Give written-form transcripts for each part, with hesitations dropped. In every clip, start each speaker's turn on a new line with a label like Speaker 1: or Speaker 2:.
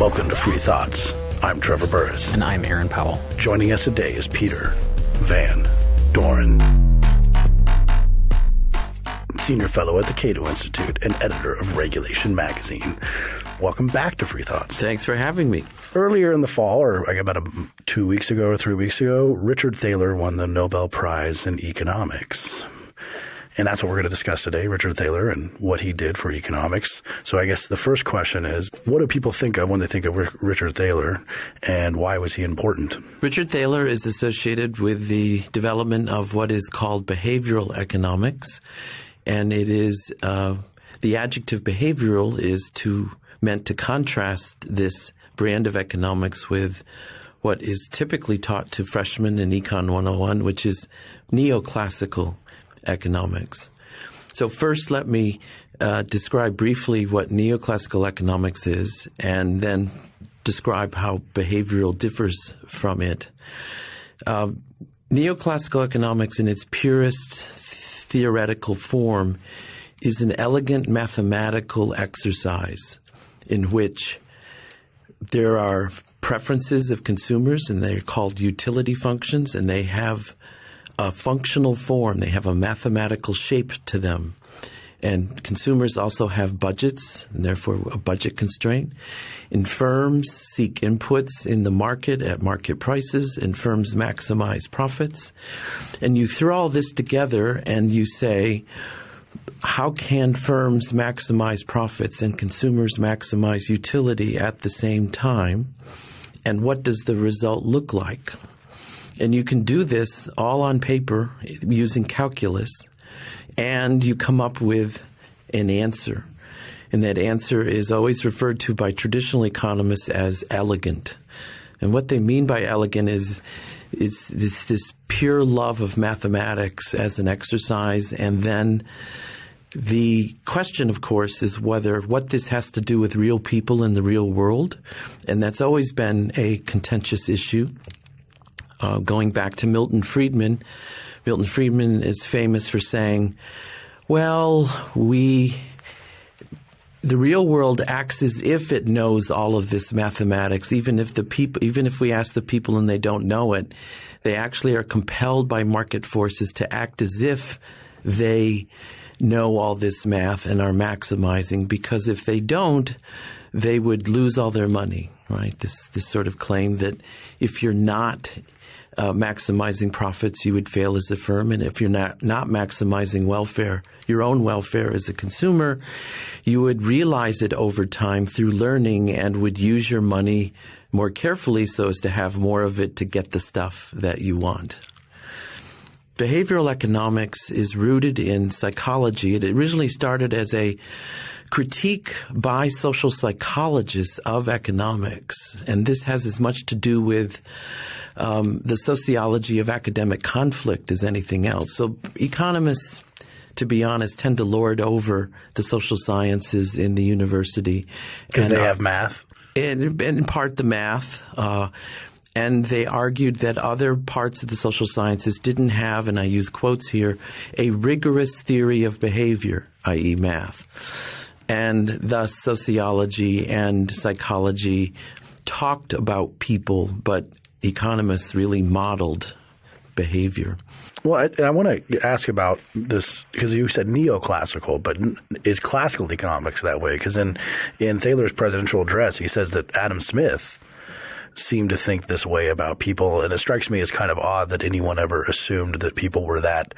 Speaker 1: Welcome to Free Thoughts. I'm Trevor Burrus.
Speaker 2: And I'm Aaron Powell.
Speaker 1: Joining us today is Peter Van Doren, Senior Fellow at the Cato Institute and editor of Regulation Magazine. Welcome back to Free Thoughts.
Speaker 3: Thanks for having me.
Speaker 1: Earlier in the fall, or about 2 weeks ago or 3 weeks ago, Richard Thaler won the Nobel Prize in Economics. And that's what we're going to discuss today, Richard Thaler and what he did for economics. So I guess the first question is, what do people think of when they think of Richard Thaler, and why was he important?
Speaker 3: Richard Thaler is associated with the development of what is called behavioral economics. And it is the adjective behavioral is meant to contrast this brand of economics with what is typically taught to freshmen in Econ 101, which is neoclassical economics. So first, let me describe briefly what neoclassical economics is, and then describe how behavioral differs from it. Neoclassical economics in its purest theoretical form is an elegant mathematical exercise in which there are preferences of consumers, and they're called utility functions, and they have a functional form. They have a mathematical shape to them. And consumers also have budgets, and therefore a budget constraint. And firms seek inputs in the market at market prices, and firms maximize profits. And you throw all this together and you say, how can firms maximize profits and consumers maximize utility at the same time? And what does the result look like? And you can do this all on paper using calculus, and you come up with an answer. And that answer is always referred to by traditional economists as elegant. And what they mean by elegant is it's this pure love of mathematics as an exercise. And then the question, of course, is what this has to do with real people in the real world. And that's always been a contentious issue. Going back to Milton Friedman. Milton Friedman is famous for saying, well, the real world acts as if it knows all of this mathematics, even if we ask the people and they don't know it, they actually are compelled by market forces to act as if they know all this math and are maximizing, because if they don't, they would lose all their money, right? This sort of claim that if you're not maximizing profits, you would fail as a firm. And if you're not maximizing welfare, your own welfare as a consumer, you would realize it over time through learning and would use your money more carefully so as to have more of it to get the stuff that you want. Behavioral economics is rooted in psychology. It originally started as a critique by social psychologists of economics. And this has as much to do with the sociology of academic conflict as anything else. So economists, to be honest, tend to lord over the social sciences in the university.
Speaker 1: Because they have math?
Speaker 3: And in part the math. And they argued that other parts of the social sciences didn't have, and I use quotes here, a rigorous theory of behavior, i.e. math. And thus sociology and psychology talked about people, but economists really modeled behavior.
Speaker 1: Well, I want to ask about this because you said neoclassical, but is classical economics that way? Because in Thaler's presidential address, he says that Adam Smith seemed to think this way about people, and it strikes me as kind of odd that anyone ever assumed that people were that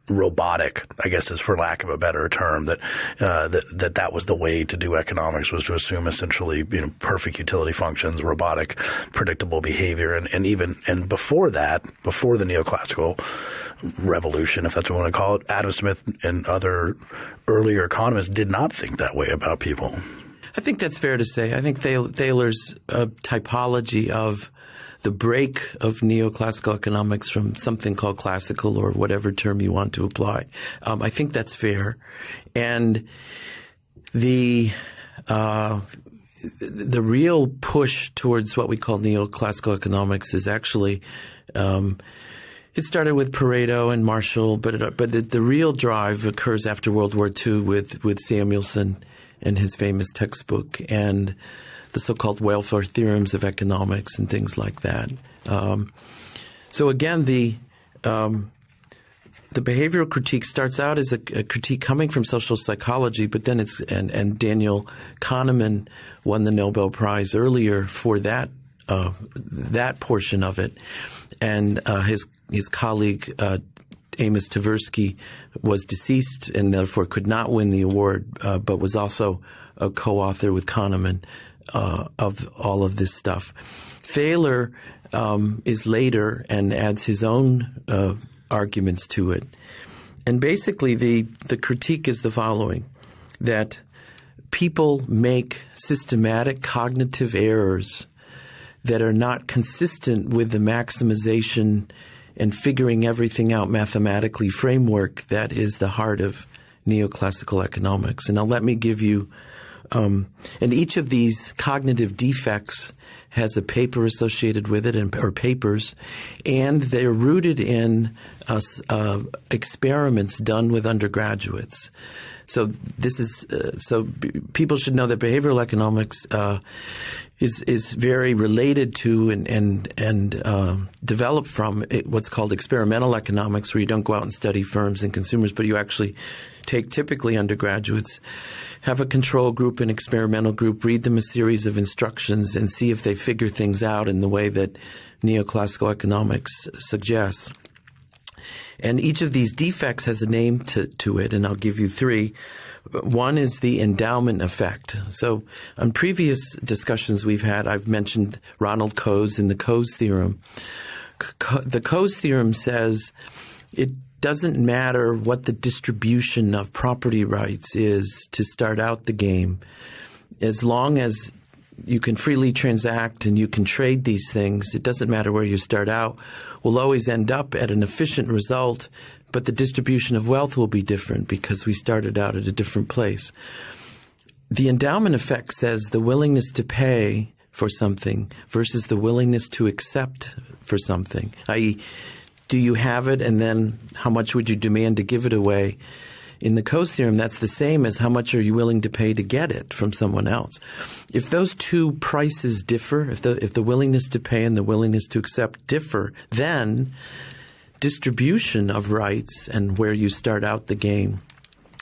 Speaker 1: robotic, I guess is for lack of a better term, that was the way to do economics, was to assume essentially, perfect utility functions, robotic, predictable behavior. And before that, before the neoclassical revolution, if that's what we want to call it, Adam Smith and other earlier economists did not think that way about people.
Speaker 3: I think that's fair to say. I think Thaler's typology of the break of neoclassical economics from something called classical, or whatever term you want to apply, I think that's fair. And the real push towards what we call neoclassical economics is actually it started with Pareto and Marshall, but the real drive occurs after World War II with Samuelson and his famous textbook. And the so-called welfare theorems of economics and things like that. So again, the behavioral critique starts out as a critique coming from social psychology, but then and Daniel Kahneman won the Nobel Prize earlier for that portion of it, and his colleague Amos Tversky was deceased and therefore could not win the award, but was also a co-author with Kahneman of all of this stuff. Thaler is later and adds his own arguments to it. And basically the critique is the following, that people make systematic cognitive errors that are not consistent with the maximization and figuring everything out mathematically framework that is the heart of neoclassical economics. And now let me give you and each of these cognitive defects has a paper associated with it, or papers, and they're rooted in experiments done with undergraduates. So this is so people should know that behavioral economics is very related to and developed from what's called experimental economics, where you don't go out and study firms and consumers, but you actually take typically undergraduates, have a control group, an experimental group, read them a series of instructions and see if they figure things out in the way that neoclassical economics suggests. And each of these defects has a name to it, and I'll give you three. One is the endowment effect. So on previous discussions we've had, I've mentioned Ronald Coase and the Coase theorem. The Coase theorem says it doesn't matter what the distribution of property rights is to start out the game, as long as you can freely transact and you can trade these things. It doesn't matter where you start out. We'll always end up at an efficient result, but the distribution of wealth will be different because we started out at a different place. The endowment effect says the willingness to pay for something versus the willingness to accept for something, i.e., do you have it, and then how much would you demand to give it away? In the Coase theorem, that's the same as how much are you willing to pay to get it from someone else. If those two prices differ, if the willingness to pay and the willingness to accept differ, then distribution of rights and where you start out the game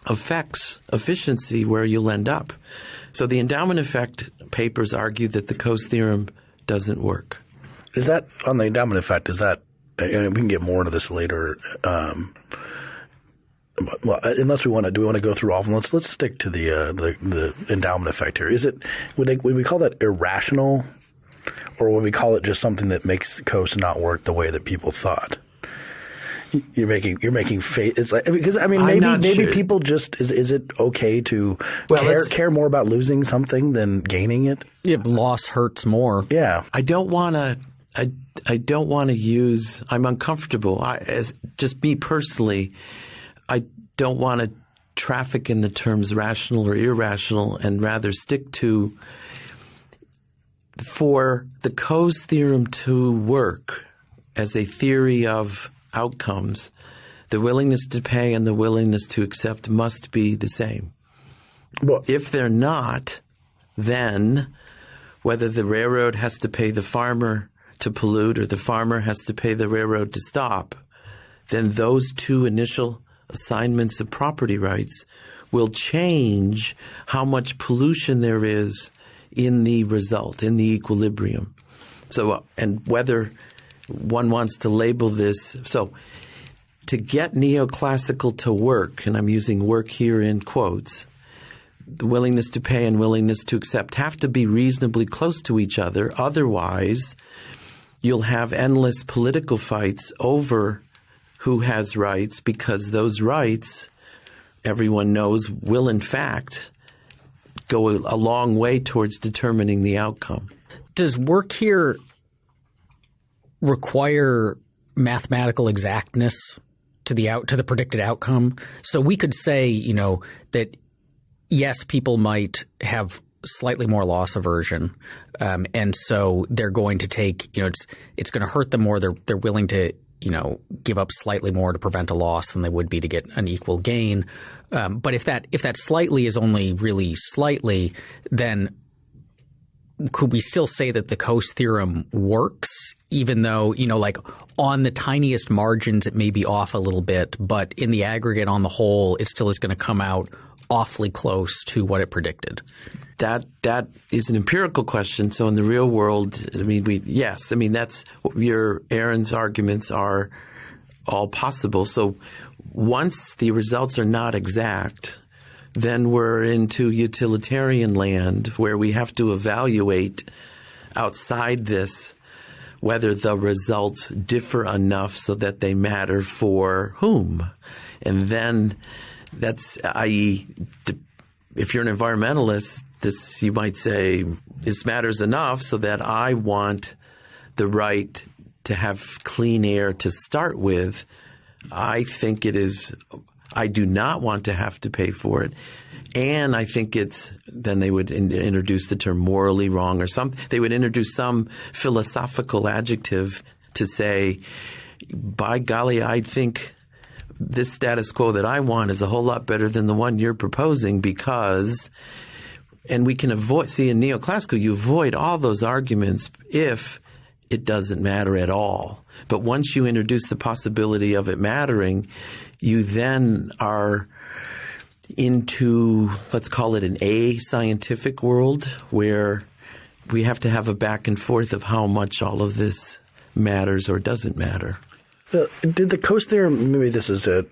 Speaker 3: affects efficiency where you'll end up. So the endowment effect papers argue that the Coase theorem doesn't work.
Speaker 1: Is that on the endowment effect? Is that, and we can get more into this later. Well, unless we want to go through all of them, let's stick to the endowment effect here. Is it would we call that irrational, or would we call it just something that makes Coase not work the way that people thought? You're making faith. It's like, because I mean maybe people just is it okay to care more about losing something than gaining it?
Speaker 2: Yeah, loss hurts more.
Speaker 1: Yeah,
Speaker 3: I don't want to use. I'm uncomfortable. As just me personally, I don't want to traffic in the terms rational or irrational, and rather stick to, for the Coase theorem to work as a theory of outcomes, the willingness to pay and the willingness to accept must be the same.
Speaker 1: Well,
Speaker 3: if they're not, then whether the railroad has to pay the farmer to pollute or the farmer has to pay the railroad to stop, then those two initial assignments of property rights will change how much pollution there is in the result, in the equilibrium. So, and whether one wants to label this, so to get neoclassical to work, and I'm using work here in quotes, the willingness to pay and willingness to accept have to be reasonably close to each other. Otherwise, you'll have endless political fights over who has rights, because those rights, everyone knows, will in fact go a long way towards determining the outcome.
Speaker 2: Does work here require mathematical exactness to the predicted outcome? So we could say, that yes, people might have slightly more loss aversion, and so they're going to take, it's going to hurt them more. They're willing to give up slightly more to prevent a loss than they would be to get an equal gain. But if that slightly is only really slightly, then could we still say that the Coase theorem works, even though, like on the tiniest margins it may be off a little bit, but in the aggregate on the whole it still is going to come out awfully close to what it predicted?
Speaker 3: That is an empirical question. So in the real world, that's Aaron's arguments are all possible. So once the results are not exact, then we're into utilitarian land where we have to evaluate outside this whether the results differ enough so that they matter for whom. And then that's, i.e., if you're an environmentalist, you might say this matters enough so that I want the right to have clean air to start with. I think it is – I do not want to have to pay for it. And I think it's – then they would introduce the term morally wrong or something. They would introduce some philosophical adjective to say, by golly, I think this status quo that I want is a whole lot better than the one you're proposing because – and we can avoid – see, in neoclassical, you avoid all those arguments if it doesn't matter at all. But once you introduce the possibility of it mattering, you then are into, let's call it an ascientific world where we have to have a back and forth of how much all of this matters or doesn't matter.
Speaker 1: Did the Coase theorem – maybe this is a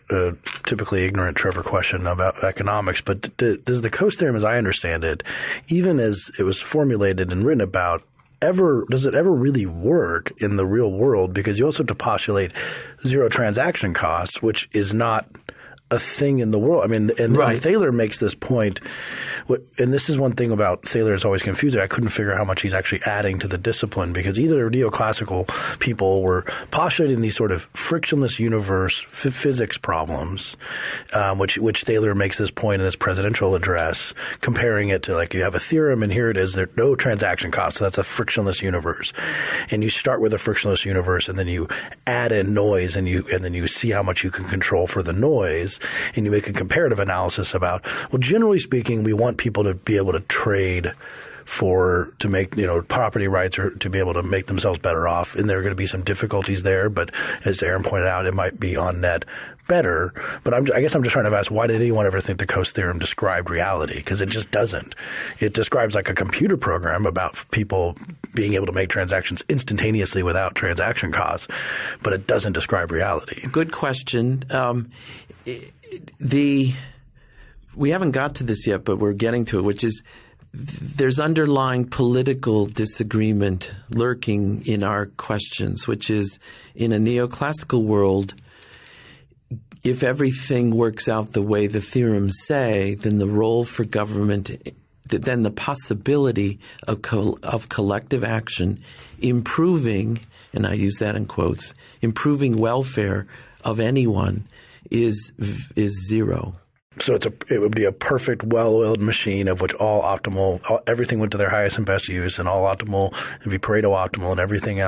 Speaker 1: typically ignorant Trevor question about economics, but does the Coase theorem, as I understand it, even as it was formulated and written about, does it ever really work in the real world? Because you also have to postulate zero transaction costs, which is not a thing in the world. I mean, and Thaler makes this point, and this is one thing about Thaler is always confusing. I couldn't figure out how much he's actually adding to the discipline because either neoclassical people were postulating these sort of frictionless universe physics problems, which Thaler makes this point in this presidential address, comparing it to like you have a theorem and here it is, there are no transaction costs. So that's a frictionless universe. And you start with a frictionless universe and then you add in noise and then you see how much you can control for the noise. And you make a comparative analysis about, well, generally speaking, we want people to be able to trade to make, property rights or to be able to make themselves better off. And there are going to be some difficulties there. But as Aaron pointed out, it might be on net better. But I guess I'm just trying to ask, why did anyone ever think the Coase theorem described reality? Because it just doesn't. It describes like a computer program about people being able to make transactions instantaneously without transaction costs. But it doesn't describe reality.
Speaker 3: Good question. We haven't got to this yet, but we're getting to it, which is there's underlying political disagreement lurking in our questions, which is in a neoclassical world, if everything works out the way the theorems say, then the role for government, then the possibility of collective action improving, and I use that in quotes, improving welfare of anyone is zero.
Speaker 1: So it would be a perfect, well-oiled machine of which everything went to their highest and best use, and all optimal, it'd be Pareto optimal, and everything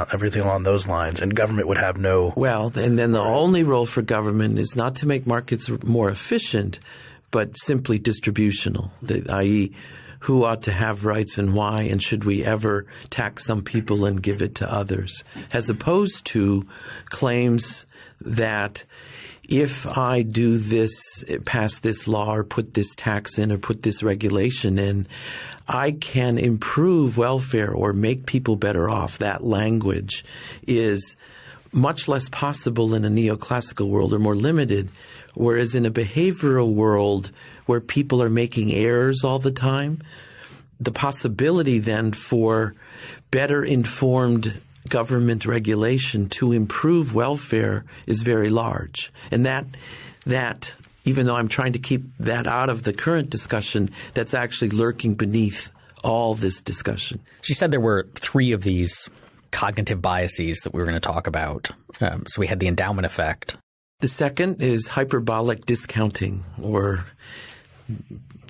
Speaker 1: along those lines, and government would have no.
Speaker 3: Well, and then the only role for government is not to make markets more efficient, but simply distributional, i.e., who ought to have rights and why, and should we ever tax some people and give it to others, as opposed to claims that if I do this, pass this law or put this tax in or put this regulation in, I can improve welfare or make people better off. That language is much less possible in a neoclassical world or more limited, whereas in a behavioral world where people are making errors all the time, the possibility then for better informed government regulation to improve welfare is very large. And that even though I'm trying to keep that out of the current discussion, that's actually lurking beneath all this discussion.
Speaker 2: She said there were 3 of these cognitive biases that we were going to talk about. So we had the endowment effect.
Speaker 3: The second is hyperbolic discounting, or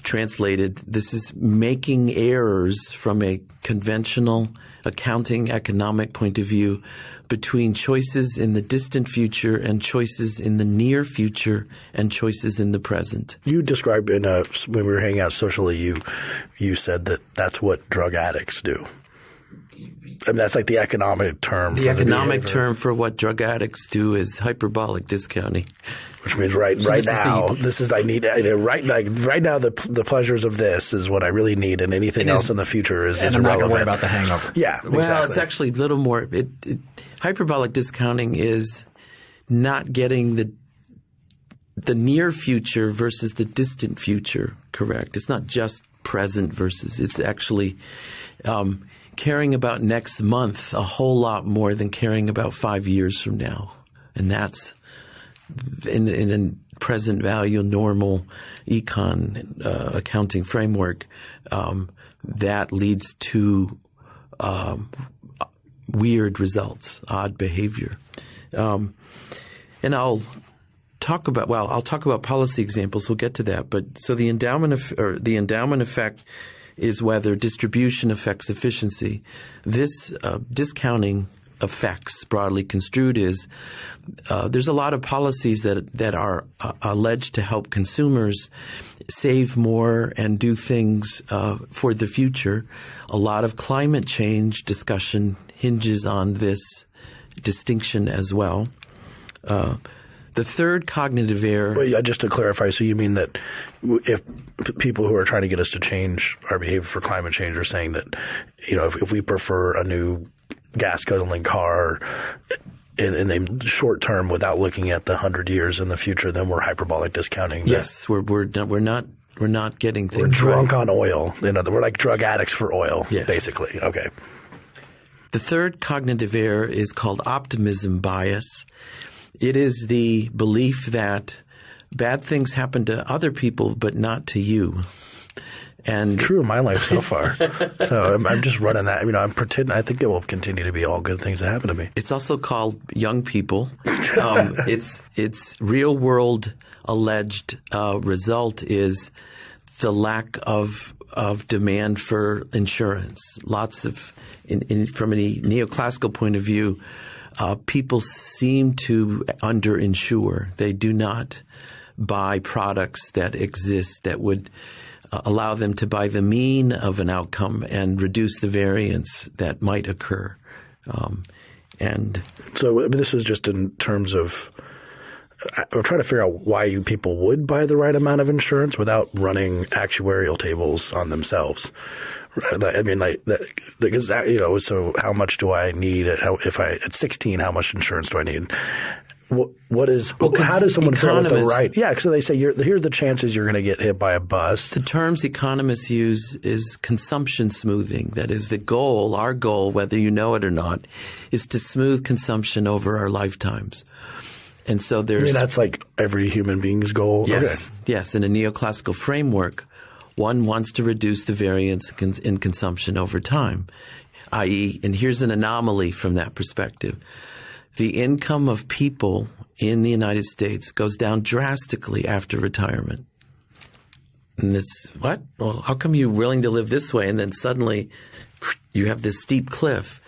Speaker 3: translated, this is making errors from a conventional accounting economic point of view between choices in the distant future and choices in the near future and choices in the present.
Speaker 1: You described when we were hanging out socially, you said that that's what drug addicts do. I mean, that's like the economic term.
Speaker 3: The economic term for what drug addicts do is hyperbolic discounting.
Speaker 1: Which means right now, the pleasures of this is what I really need, and anything else in the future is irrelevant.
Speaker 2: I'm not going to worry about the hangover.
Speaker 1: Yeah,
Speaker 3: well,
Speaker 1: exactly.
Speaker 3: It's actually a little more. Hyperbolic discounting is not getting the near future versus the distant future correct. It's not just present versus. It's actually caring about next month a whole lot more than caring about 5 years from now, and that's in a present value normal accounting framework. That leads to weird results, odd behavior, and I'll talk about policy examples. We'll get to that, but so the endowment effect is whether distribution affects efficiency. This discounting effects, broadly construed, is there's a lot of policies that are alleged to help consumers save more and do things for the future. A lot of climate change discussion hinges on this distinction as well. The third cognitive error.
Speaker 1: Well, just to clarify, so you mean that if people who are trying to get us to change our behavior for climate change are saying that, if we prefer a new gas guzzling car in the short term without looking at the 100 years in the future, then we're hyperbolic discounting.
Speaker 3: Yes, we're not getting things.
Speaker 1: We're drunk
Speaker 3: right.
Speaker 1: on oil. We're like drug addicts for oil,
Speaker 3: yes.
Speaker 1: Basically. Okay.
Speaker 3: The third cognitive error is called optimism bias. It is the belief that bad things happen to other people, but not to you. And
Speaker 1: it's true in my life so far. So I'm just running that. I'm pretending. I think it will continue to be all good things that happen to me.
Speaker 3: It's also called young people. Its real world alleged result is the lack of demand for insurance. Lots of, from a neoclassical point of view, people seem to underinsure. They do not buy products that exist that would allow them to buy the mean of an outcome and reduce the variance that might occur. And
Speaker 1: so this is just in terms of I'm trying to figure out why people would buy the right amount of insurance without running actuarial tables on themselves. I mean, because so how much do I need? At 16, how much insurance do I need? How does someone figure out the right? Yeah, so they say here's the chances you're going to get hit by a bus.
Speaker 3: The terms economists use is consumption smoothing. That is the goal. Our goal, whether you know it or not, is to smooth consumption over our lifetimes. And so
Speaker 1: that's like every human being's goal.
Speaker 3: Yes,
Speaker 1: okay.
Speaker 3: Yes. In a neoclassical framework, one wants to reduce the variance in consumption over time, i.e., and here's an anomaly from that perspective. The income of people in the United States goes down drastically after retirement. And it's, what? Well, how come you're willing to live this way and then suddenly you have this steep cliff?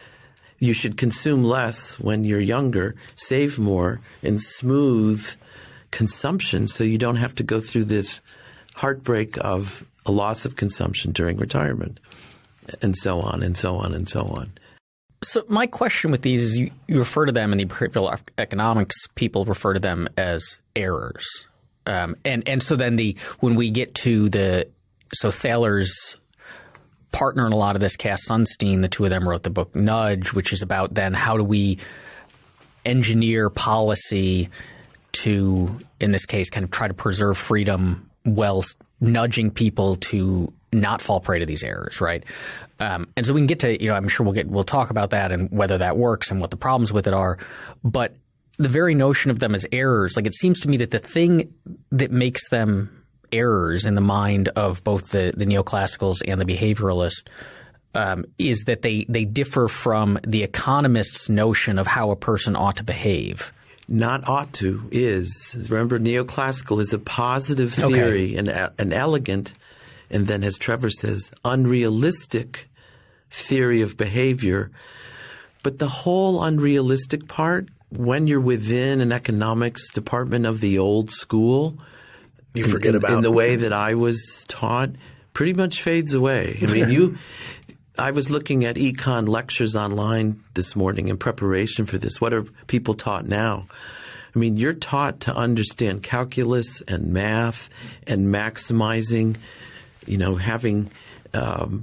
Speaker 3: You should consume less when you're younger, save more, and smooth consumption so you don't have to go through this heartbreak of a loss of consumption during retirement, and so on and so on and so on.
Speaker 2: So my question with these is you refer to them in the behavioral economics, people refer to them as errors. And so then when we get to Thaler's partner in a lot of this, Cass Sunstein, the two of them wrote the book Nudge, which is about then how do we engineer policy to, in this case, kind of try to preserve freedom while nudging people to not fall prey to these errors, right? And so we can get to, I'm sure we'll talk about that and whether that works and what the problems with it are. But the very notion of them as errors, it seems to me that the thing that makes them errors in the mind of both the neoclassicals and the behavioralists is that they differ from the economist's notion of how a person ought to behave.
Speaker 3: Not ought to, is. Remember, neoclassical is a positive theory, an elegant and then, as Trevor says, unrealistic theory of behavior. But the whole unrealistic part, when you're within an economics department of the old school,
Speaker 1: you forget about
Speaker 3: in the way that I was taught, pretty much fades away. I mean, I was looking at econ lectures online this morning in preparation for this. What are people taught now? I mean, you're taught to understand calculus and math and maximizing, having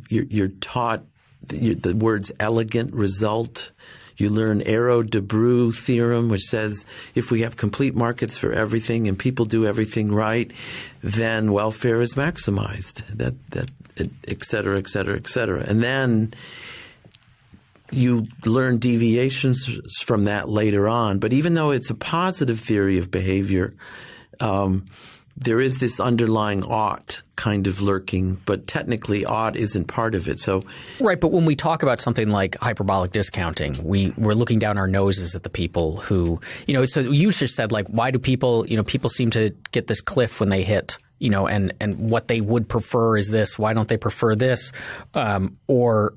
Speaker 3: you're taught the words elegant result. You learn Arrow-Debreu theorem, which says if we have complete markets for everything and people do everything right, then welfare is maximized. That et cetera, et cetera, et cetera. And then you learn deviations from that later on. But even though it's a positive theory of behavior, there is this underlying ought kind of lurking, but technically ought isn't part of it. So,
Speaker 2: right, but when we talk about something like hyperbolic discounting, we're looking down our noses at the people who, so you just said, like, why do people, people seem to get this cliff when they hit, and what they would prefer is this. Why don't they prefer this? Or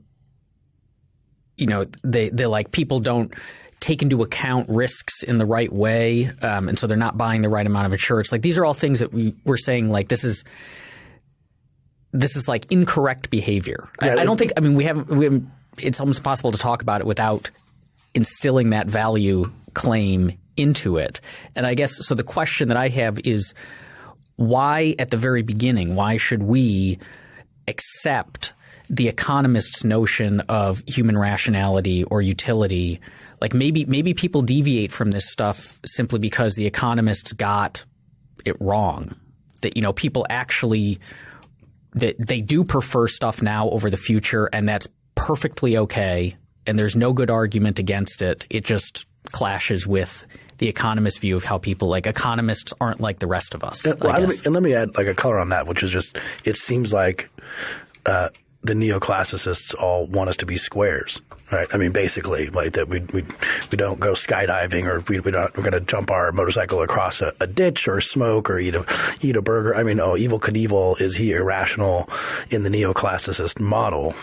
Speaker 2: they're like, people don't take into account risks in the right way, and so they're not buying the right amount of insurance. Like, these are all things that we're saying, like, this is like incorrect behavior.
Speaker 1: Yeah,
Speaker 2: I don't think – I mean, we haven't it's almost impossible to talk about it without instilling that value claim into it. And I guess – so the question that I have is why at the very beginning, why should we accept the economist's notion of human rationality or utility? Like, maybe people deviate from this stuff simply because the economists got it wrong. That, people actually – that they do prefer stuff now over the future, and that's perfectly okay, and there's no good argument against it. It just clashes with the economist view of how people – like, economists aren't like the rest of us.
Speaker 1: And let me add, like, a color on that, which is just – it seems like the neoclassicists all want us to be squares. Right. I mean, basically, like that we don't go skydiving, or we're going to jump our motorcycle across a ditch, or smoke, or eat a burger. I mean, Evel Knievel is he irrational in the neoclassicist model?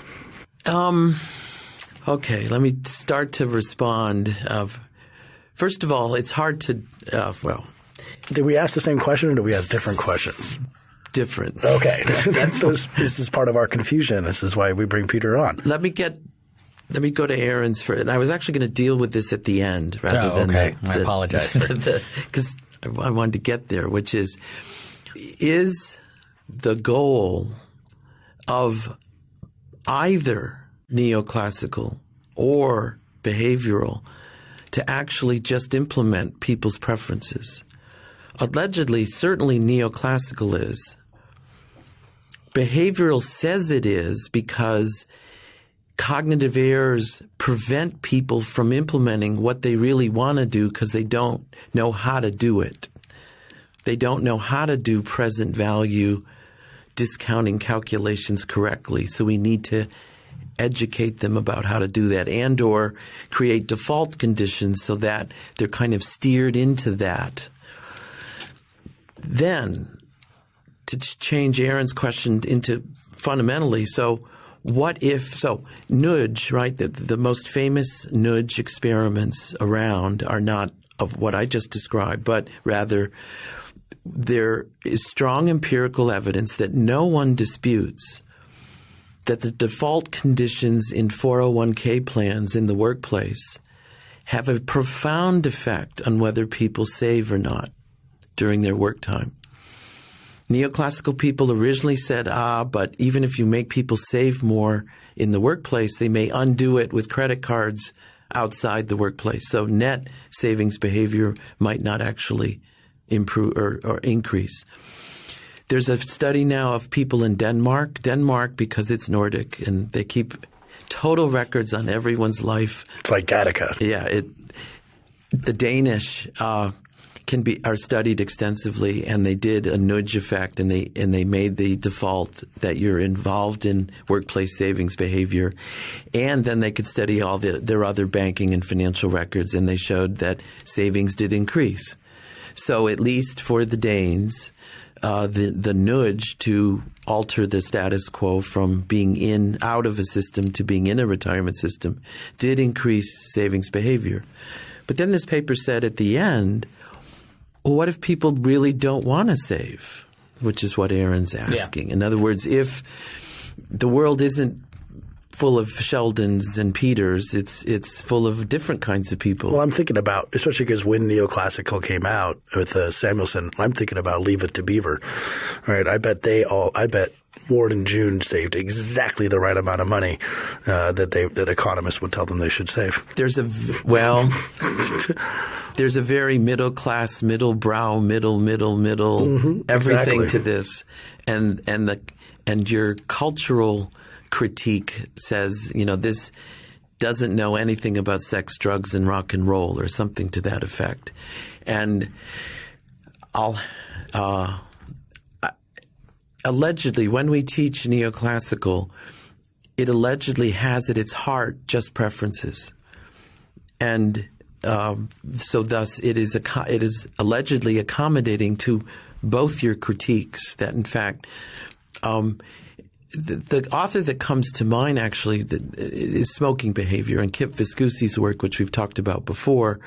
Speaker 3: Okay, let me start to respond. First of all, it's hard to
Speaker 1: Did we ask the same question, or do we have different questions?
Speaker 3: Different.
Speaker 1: Okay, this is part of our confusion. This is why we bring Peter on.
Speaker 3: Let me go to Aaron's for – and I was actually going to deal with this at the end rather than
Speaker 2: okay. I apologize for
Speaker 3: because I wanted to get there, which is the goal of either neoclassical or behavioral to actually just implement people's preferences. Allegedly, certainly neoclassical is. Behavioral says it is because cognitive errors prevent people from implementing what they really want to do because they don't know how to do it. They don't know how to do present value discounting calculations correctly. So we need to educate them about how to do that, and or create default conditions so that they're kind of steered into that. Then, to change Aaron's question into fundamentally, so what if – so nudge, right, the most famous nudge experiments around are not of what I just described, but rather there is strong empirical evidence that no one disputes that the default conditions in 401k plans in the workplace have a profound effect on whether people save or not during their work time. Neoclassical people originally said, but even if you make people save more in the workplace, they may undo it with credit cards outside the workplace. So net savings behavior might not actually improve or increase. There's a study now of people in Denmark, because it's Nordic, and they keep total records on everyone's life.
Speaker 1: It's like Gattaca.
Speaker 3: Yeah. The Danish are studied extensively, and they did a nudge effect, and they made the default that you're involved in workplace savings behavior, and then they could study all their other banking and financial records, and they showed that savings did increase. So at least for the Danes, the nudge to alter the status quo from being out of a system to being in a retirement system did increase savings behavior. But then this paper said at the end, well, what if people really don't want to save? Which is what Aaron's asking. Yeah. In other words, if the world isn't full of Sheldons and Peters, it's full of different kinds of people.
Speaker 1: Well, I'm thinking about, especially because when neoclassical came out with Samuelson, I'm thinking about Leave It to Beaver. All right, I bet Ward and June saved exactly the right amount of money that economists would tell them they should save.
Speaker 3: There's a very middle class, middle brow, middle everything
Speaker 1: exactly.
Speaker 3: to this, and your cultural critique says, this doesn't know anything about sex, drugs, and rock and roll, or something to that effect. And allegedly, when we teach neoclassical, it allegedly has at its heart just preferences, and so thus it is allegedly accommodating to both your critiques. That in fact. The author that comes to mind actually is smoking behavior, and Kip Viscusi's work, which we've talked about before.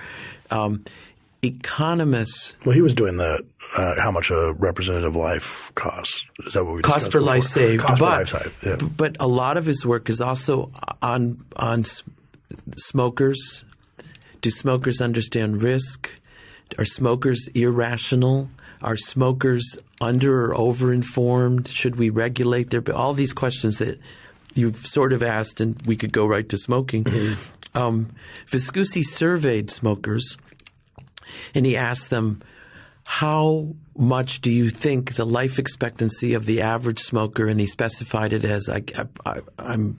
Speaker 3: Economists.
Speaker 1: Well, he was doing the how much a representative life costs. Is that what we
Speaker 3: cost per life saved?
Speaker 1: Cost per life saved. Yeah.
Speaker 3: But a lot of his work is also on smokers. Do smokers understand risk? Are smokers irrational? Are smokers under or over-informed? Should we regulate their – all these questions that you've sort of asked, and we could go right to smoking. Mm-hmm. Viscusi surveyed smokers, and he asked them, how much do you think the life expectancy of the average smoker – and he specified it as I'm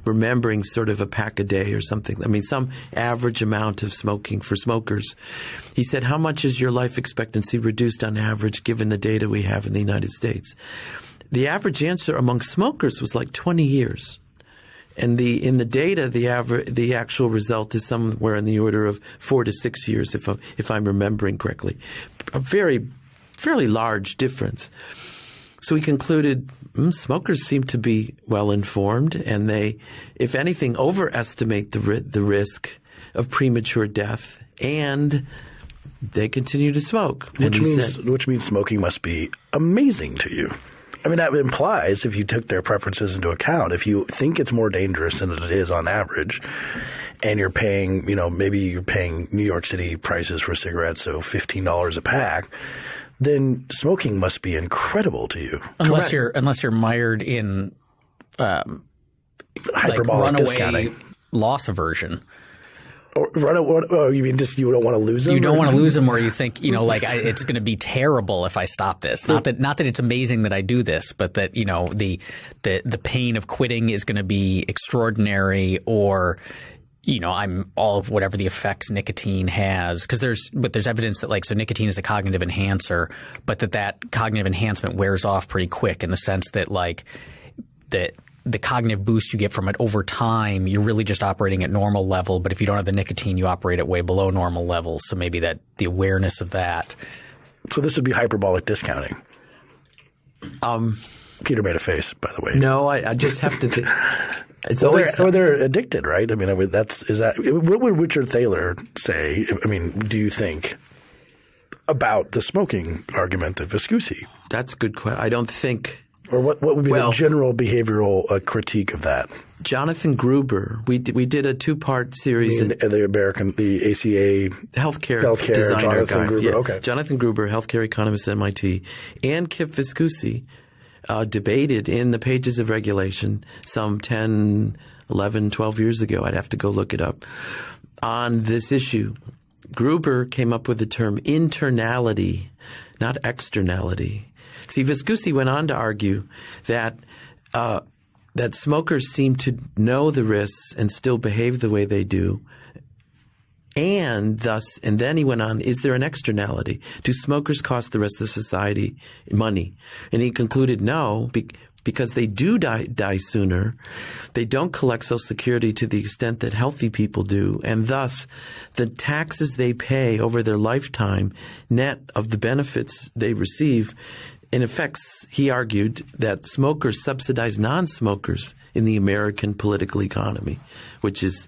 Speaker 3: remembering sort of a pack a day or something. I mean, some average amount of smoking for smokers. He said, how much is your life expectancy reduced on average given the data we have in the United States? The average answer among smokers was like 20 years. And in the data, the actual result is somewhere in the order of 4 to 6 years, if I'm remembering correctly. A fairly large difference. So we concluded smokers seem to be well informed, and they, if anything, overestimate the risk of premature death, and they continue to smoke.
Speaker 1: Which means smoking must be amazing to you. I mean, that implies, if you took their preferences into account, if you think it's more dangerous than it is on average, and you're paying, maybe you're paying New York City prices for cigarettes, so $15 a pack, then smoking must be incredible to you.
Speaker 2: Unless you're mired in
Speaker 1: hyperbolic discounting,
Speaker 2: loss aversion.
Speaker 1: Or you mean just you don't want to lose them?
Speaker 2: You don't want to lose them, or you think it's going to be terrible if I stop this. Not that it's amazing that I do this, but that the pain of quitting is going to be extraordinary, or I'm all of whatever the effects nicotine has, because there's evidence that so nicotine is a cognitive enhancer, but that cognitive enhancement wears off pretty quick, in the sense that the cognitive boost you get from it over time, you're really just operating at normal level. But if you don't have the nicotine, you operate at way below normal levels. So maybe that the awareness of that.
Speaker 1: So this would be hyperbolic discounting. Peter made a face, by the way.
Speaker 3: No, I just have to think. It's
Speaker 1: or they're addicted, right? I mean, what would Richard Thaler say? I mean, do you think about the smoking argument that Viscusi?
Speaker 3: That's a good question. I don't think.
Speaker 1: Or what would be the general behavioral critique of that?
Speaker 3: Jonathan Gruber, we did a 2-part series.
Speaker 1: The ACA
Speaker 3: healthcare designer
Speaker 1: Jonathan
Speaker 3: guy.
Speaker 1: Gruber.
Speaker 3: Yeah.
Speaker 1: Okay.
Speaker 3: Jonathan Gruber, healthcare economist at MIT, and Kip Viscusi debated in the Pages of Regulation some 10, 11, 12 years ago. I'd have to go look it up on this issue. Gruber came up with the term internality, not externality. See, Viscusi went on to argue that smokers seem to know the risks and still behave the way they do, and then he went on, is there an externality? Do smokers cost the rest of society money? And he concluded no, because they do die sooner. They don't collect Social Security to the extent that healthy people do, and thus the taxes they pay over their lifetime, net of the benefits they receive, in effect, he argued that smokers subsidize non-smokers in the American political economy, which is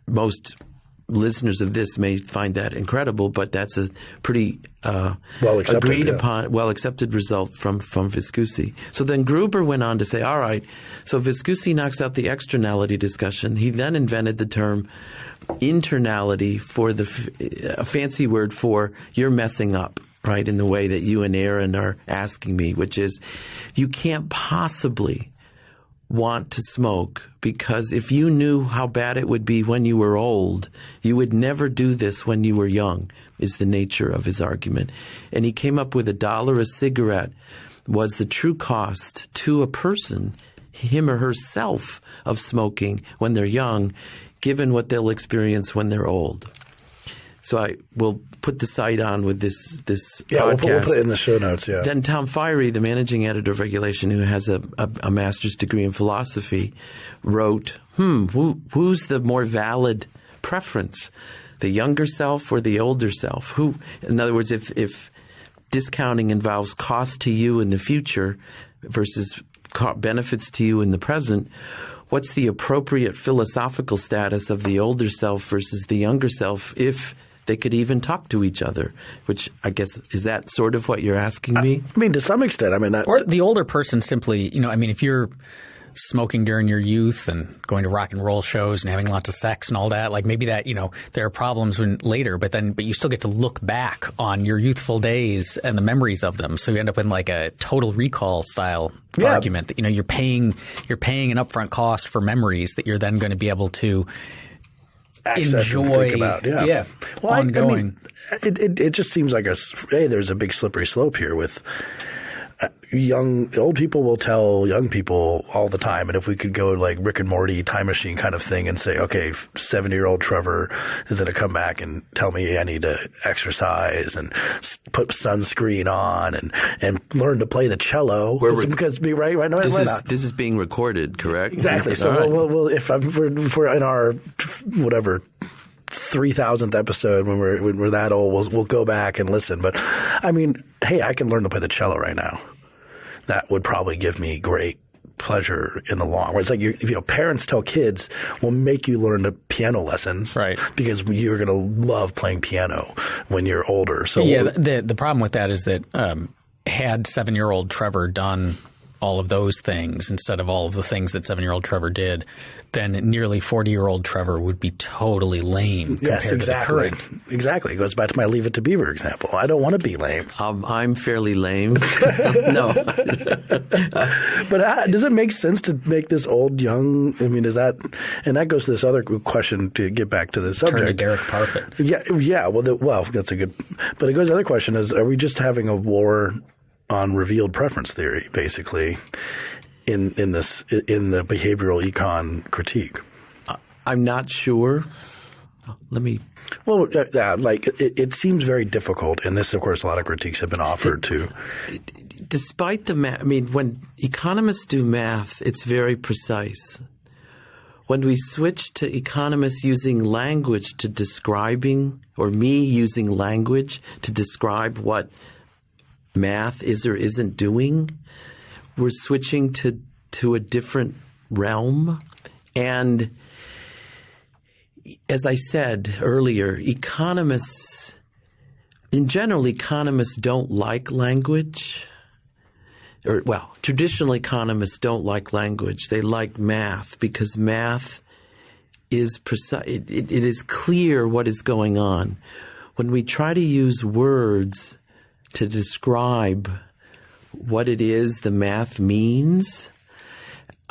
Speaker 3: most listeners of this may find that incredible, but that's a pretty well-accepted result from Viscusi. So then Gruber went on to say, all right, so Viscusi knocks out the externality discussion. He then invented the term internality for a fancy word for you're messing up, right, in the way that you and Aaron are asking me, which is you can't possibly want to smoke because if you knew how bad it would be when you were old, you would never do this when you were young, is the nature of his argument. And he came up with $1 a cigarette was the true cost to a person, him or herself, of smoking when they're young, given what they'll experience when they're old. So I will put the site on with this podcast.
Speaker 1: We'll put it in the show notes, yeah.
Speaker 3: Then Tom Fiery, the managing editor of Regulation, who has a master's degree in philosophy, wrote, who's the more valid preference, the younger self or the older self? Who, in other words, if discounting involves cost to you in the future versus benefits to you in the present, what's the appropriate philosophical status of the older self versus the younger self if they could even talk to each other, which I guess, is that sort of what you're asking me?
Speaker 1: I mean, to some extent. I mean,
Speaker 2: or the older person simply, if you're smoking during your youth and going to rock and roll shows and having lots of sex and all that, like maybe that, there are problems later, but you still get to look back on your youthful days and the memories of them. So you end up in like a total recall style argument that, you're paying an upfront cost for memories that you're then going to be able to enjoy,
Speaker 1: well,
Speaker 2: ongoing.
Speaker 1: It just seems like there's a big slippery slope here with old people will tell young people all the time, and if we could go like Rick and Morty time machine kind of thing and say, okay, 70-year-old Trevor is going to come back and tell me I need to exercise and put sunscreen on and learn to play the cello.
Speaker 3: This is being recorded, correct?
Speaker 1: Exactly. So if we're in our whatever 3,000th episode when we're that old, we'll go back and listen. But I mean, hey, I can learn to play the cello right now. That would probably give me great pleasure in the long run. It's like parents tell kids, "We'll make you learn the piano lessons,
Speaker 2: right? Because
Speaker 1: you're going to love playing piano when you're older." So
Speaker 2: the problem with that is that had 7-year-old Trevor done all of those things instead of all of the things that 7-year-old Trevor did, then nearly 40-year-old Trevor would be totally lame compared to the current.
Speaker 1: Exactly. It goes back to my Leave It to Beaver example. I don't want to be lame.
Speaker 3: I'm fairly lame. No.
Speaker 1: But does it make sense to make this old young? I mean, and that goes to this other question to get back to the subject.
Speaker 2: Turn to Derek Parfit.
Speaker 1: Yeah. Well, that's a good. But it goes to the other question is, are we just having a war on revealed preference theory, basically, in the behavioral econ critique?
Speaker 3: I'm not sure. Let me.
Speaker 1: Well, it seems very difficult, and this, of course, a lot of critiques have been offered to.
Speaker 3: Despite the math, I mean, when economists do math, it's very precise. When we switch to economists using language to describing, or me using language to describe what math is or isn't doing, we're switching to a different realm. And as I said earlier, economists don't like language. Traditional economists don't like language. They like math because math is precise. It is clear what is going on. When we try to use words to describe what it is the math means,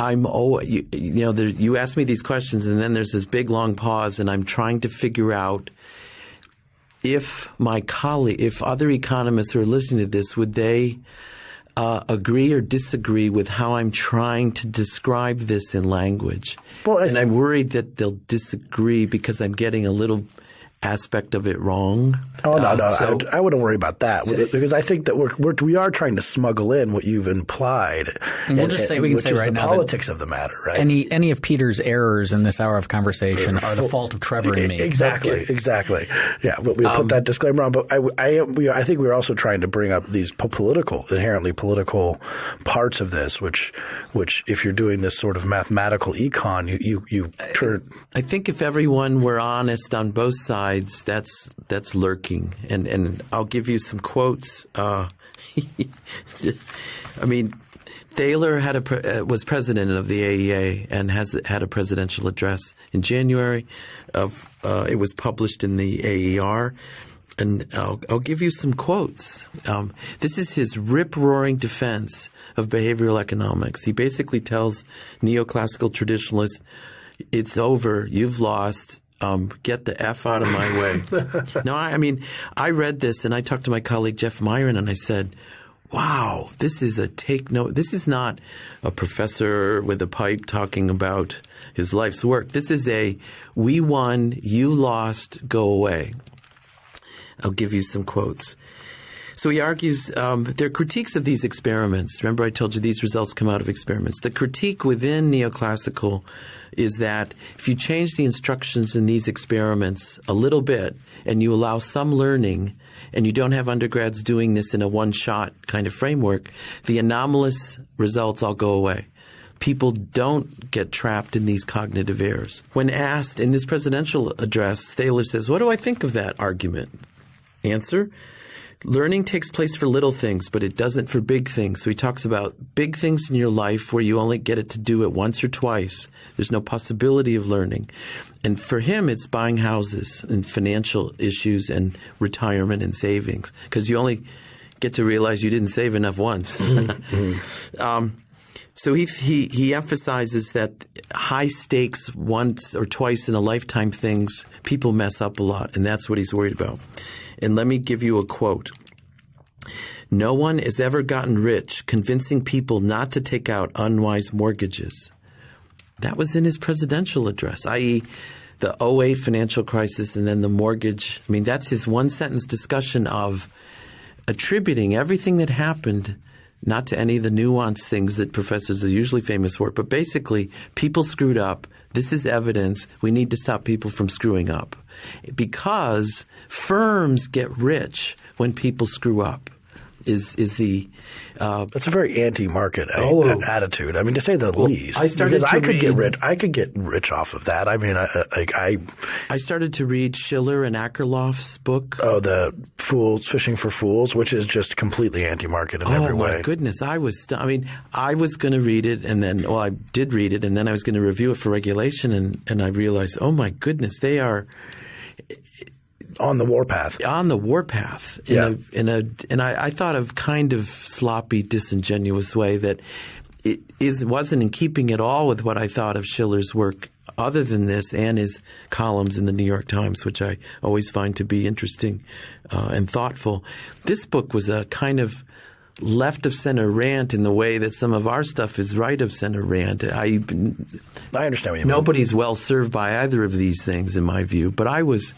Speaker 3: you ask me these questions and then there's this big long pause and I'm trying to figure out if other economists who are listening to this, would they agree or disagree with how I'm trying to describe this in language. And I'm worried that they'll disagree because I'm getting a little aspect of it wrong.
Speaker 1: Oh, no. I wouldn't worry about that because I think that we are trying to smuggle in what you've implied.
Speaker 2: And we'll just say, we can say right now,
Speaker 1: the politics of the matter, right?
Speaker 2: Any of Peter's errors in this hour of conversation are the fault of Trevor and me.
Speaker 1: Exactly. Yeah, but we'll put that disclaimer on. But I think we're also trying to bring up these inherently political parts of this, which if you're doing this sort of mathematical econ, you turn.
Speaker 3: I think if everyone were honest on both sides, that's lurking. And I'll give you some quotes. I mean, Thaler was president of the AEA and had a presidential address in January. It was published in the AER. And I'll give you some quotes. This is his rip-roaring defense of behavioral economics. He basically tells neoclassical traditionalists, it's over, you've lost, get the F out of my way. No, I mean, I read this and I talked to my colleague Jeff Myron and I said, wow, this is a take note. This is not a professor with a pipe talking about his life's work. This is we won, you lost, go away. I'll give you some quotes. So he argues there are critiques of these experiments. Remember I told you these results come out of experiments. The critique within neoclassical is that if you change the instructions in these experiments a little bit and you allow some learning and you don't have undergrads doing this in a one-shot kind of framework, the anomalous results all go away. People don't get trapped in these cognitive errors. When asked in this presidential address, Thaler says, what do I think of that argument? Answer, learning takes place for little things, but it doesn't for big things. So he talks about big things in your life where you only get it to do it once or twice. There's no possibility of learning. And for him, it's buying houses and financial issues and retirement and savings because you only get to realize you didn't save enough once. So he emphasizes that high stakes once or twice in a lifetime things, people mess up a lot, and that's what he's worried about. And let me give you a quote. No one has ever gotten rich convincing people not to take out unwise mortgages. That was in his presidential address, i.e. the 2008 financial crisis and then the mortgage. I mean, that's his one-sentence discussion of attributing everything that happened not to any of the nuanced things that professors are usually famous for, but basically people screwed up. This is evidence. We need to stop people from screwing up because firms get rich when people screw up. Is the
Speaker 1: that's a very anti-market attitude. I mean, to say the least. I could get rich off of that. I mean,
Speaker 3: I started to read Schiller and Akerlof's book.
Speaker 1: Oh, the Fishing for Fools, which is just completely anti-market in every way.
Speaker 3: Oh my goodness! I was going to read it, and then I did read it, and then I was going to review it for regulation, and I realized, oh my goodness, they are.
Speaker 1: On the warpath.
Speaker 3: On the warpath. And I thought of kind of sloppy, disingenuous way that it wasn't in keeping at all with what I thought of Schiller's work other than this and his columns in the New York Times, which I always find to be interesting and thoughtful. This book was a kind of left-of-center rant in the way that some of our stuff is right-of-center rant. I
Speaker 1: understand what you mean.
Speaker 3: Nobody's well served by either of these things, in my view. But I was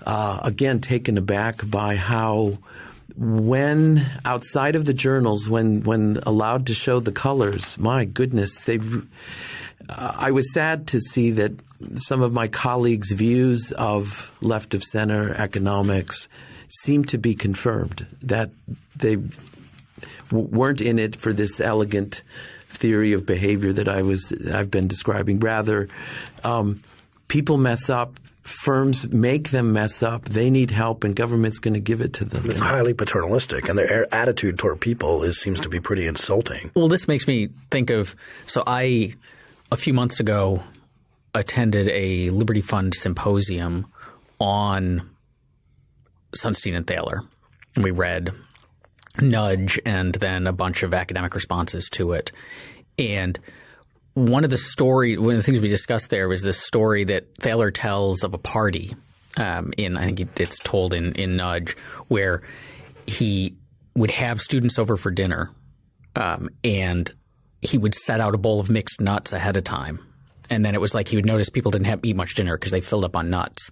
Speaker 3: again taken aback by how when outside of the journals, when allowed to show the colors, my goodness, I was sad to see that some of my colleagues' views of left-of-center economics seemed to be confirmed, that they weren't in it for this elegant theory of behavior that I've been describing. Rather, people mess up. Firms make them mess up. They need help, and government's going to give it to them.
Speaker 1: It's highly paternalistic, and their attitude toward people seems to be pretty insulting.
Speaker 2: Well, this makes me think of – so I, a few months ago, attended a Liberty Fund symposium on Sunstein and Thaler. And we read Nudge and then a bunch of academic responses to it. And one of the things we discussed there was this story that Thaler tells of a party I think it's told in Nudge, where he would have students over for dinner and he would set out a bowl of mixed nuts ahead of time. And then it was like he would notice people didn't eat much dinner because they filled up on nuts.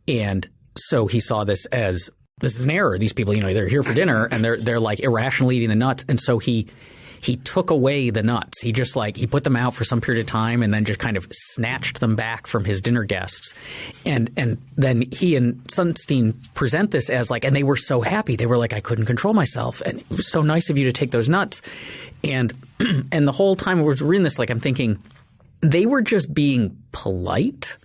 Speaker 2: And so he saw this as this is an error. These people, they're here for dinner and they're like irrationally eating the nuts. And so he took away the nuts. He just he put them out for some period of time and then just kind of snatched them back from his dinner guests. And then he and Sunstein present this as and they were so happy. They were like, I couldn't control myself. And it was so nice of you to take those nuts. And the whole time I was reading this, I'm thinking they were just being polite.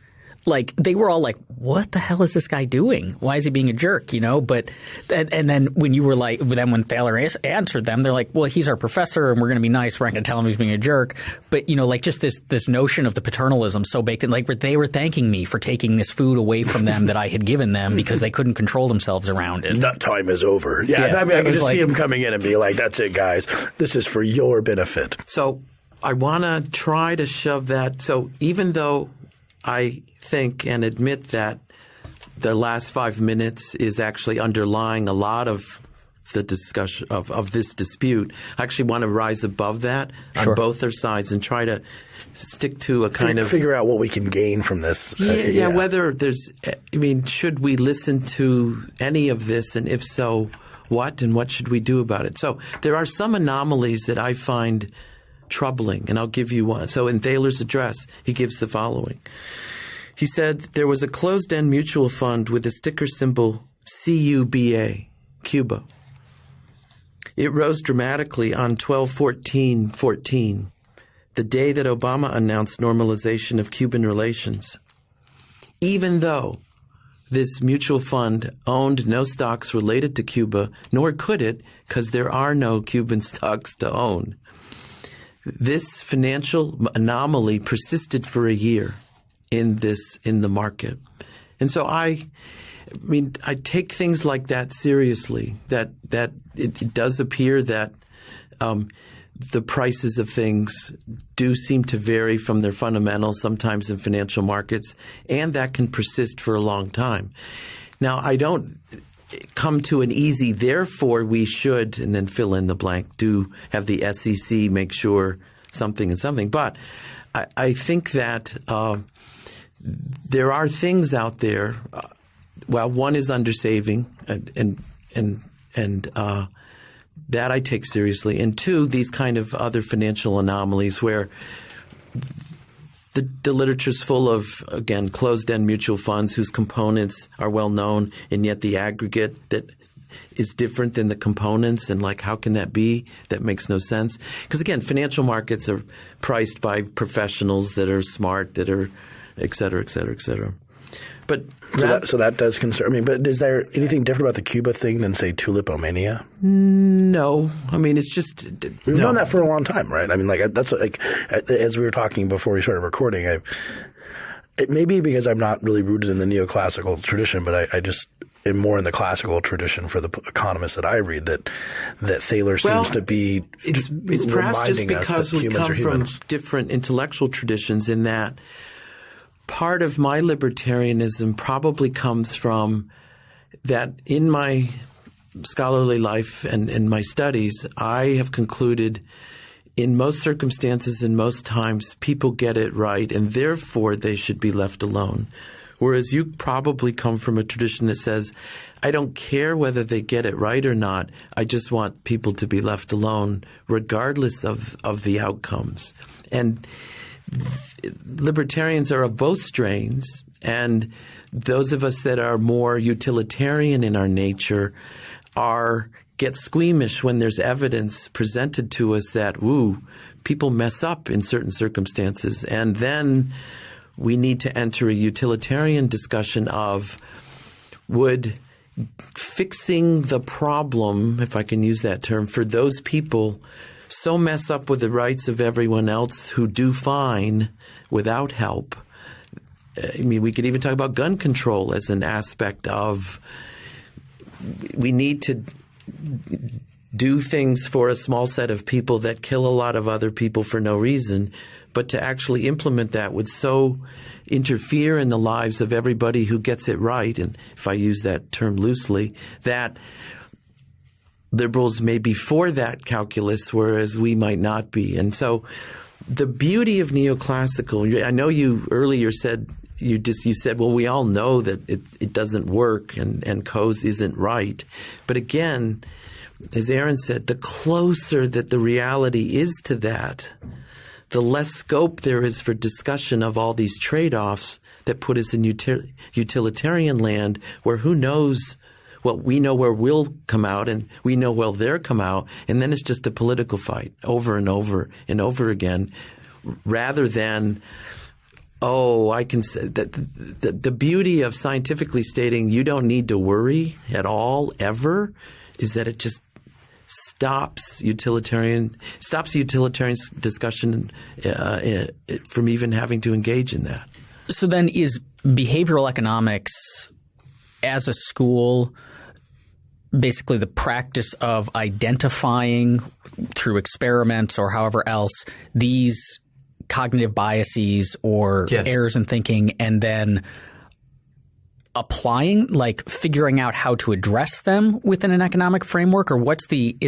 Speaker 2: They were all like, what the hell is this guy doing? Why is he being a jerk? But and then when you were when Thaler answered them, they're like, well, he's our professor and we're going to be nice. We're not going to tell him he's being a jerk. But, just this notion of the paternalism so baked in, they were thanking me for taking this food away from them that I had given them because they couldn't control themselves around it.
Speaker 1: Nut time is over. Yeah. I can just see him coming in and be like, that's it, guys. This is for your benefit.
Speaker 3: So I want to try to shove that. So even though I think and admit that the last 5 minutes is actually underlying a lot of the discussion of this dispute, I actually want to rise above that on both their sides and try to stick to a kind of
Speaker 1: figure out what we can gain from this.
Speaker 3: Whether there's should we listen to any of this, and if so, what, and what should we do about it? So there are some anomalies that I find troubling, and I'll give you one. So in Thaler's address, he gives the following. He said there was a closed-end mutual fund with the ticker symbol CUBA, Cuba. It rose dramatically on 12/14/14, the day that Obama announced normalization of Cuban relations. Even though this mutual fund owned no stocks related to Cuba, nor could it, because there are no Cuban stocks to own. This financial anomaly persisted for a year in the market. And so I take things like that seriously, that it does appear that the prices of things do seem to vary from their fundamentals sometimes in financial markets, and that can persist for a long time. Now, I don't come to an easy, therefore we should, and then fill in the blank, do have the SEC make sure something and something. But I think that there are things out there. One is undersaving, and that I take seriously. And two, these kind of other financial anomalies where the literature's full of, again, closed-end mutual funds whose components are well known, and yet the aggregate that is different than the components, and how can that be? That makes no sense. Because again, financial markets are priced by professionals that are smart, that are et cetera, et cetera, et cetera. But
Speaker 1: so that does concern. But is there anything different about the Cuba thing than, say, tulipomania?
Speaker 3: No. It's just
Speaker 1: we've known that for a long time, right? That's as we were talking before we started recording. It may be because I'm not really rooted in the neoclassical tradition, but I just am more in the classical tradition for the economists that I read. That Thaler seems to be.
Speaker 3: It's perhaps just because we come from different intellectual traditions in that. Part of my libertarianism probably comes from that in my scholarly life and in my studies, I have concluded in most circumstances and most times people get it right and therefore they should be left alone. Whereas you probably come from a tradition that says, I don't care whether they get it right or not. I just want people to be left alone regardless of the outcomes. And libertarians are of both strains, and those of us that are more utilitarian in our nature get squeamish when there's evidence presented to us that, people mess up in certain circumstances. And then we need to enter a utilitarian discussion of would fixing the problem, if I can use that term, for those people so mess up with the rights of everyone else who do fine without help. We could even talk about gun control as an aspect of we need to do things for a small set of people that kill a lot of other people for no reason, but to actually implement that would so interfere in the lives of everybody who gets it right, and if I use that term loosely, that liberals may be for that calculus, whereas we might not be. And so the beauty of neoclassical, I know you earlier said you said, well, we all know that it doesn't work and Coase isn't right. But again, as Aaron said, the closer that the reality is to that, the less scope there is for discussion of all these trade-offs that put us in utilitarian land where who knows. Well, we know where we'll come out and we know where they'll come out, and then it's just a political fight over and over and over again, rather than, I can say that the beauty of scientifically stating you don't need to worry at all ever is that it just stops utilitarian discussion from even having to engage in that.
Speaker 2: So then is behavioral economics as a school basically the practice of identifying through experiments or however else these cognitive biases or errors in thinking, and then applying, like figuring out how to address them within an economic framework? Or is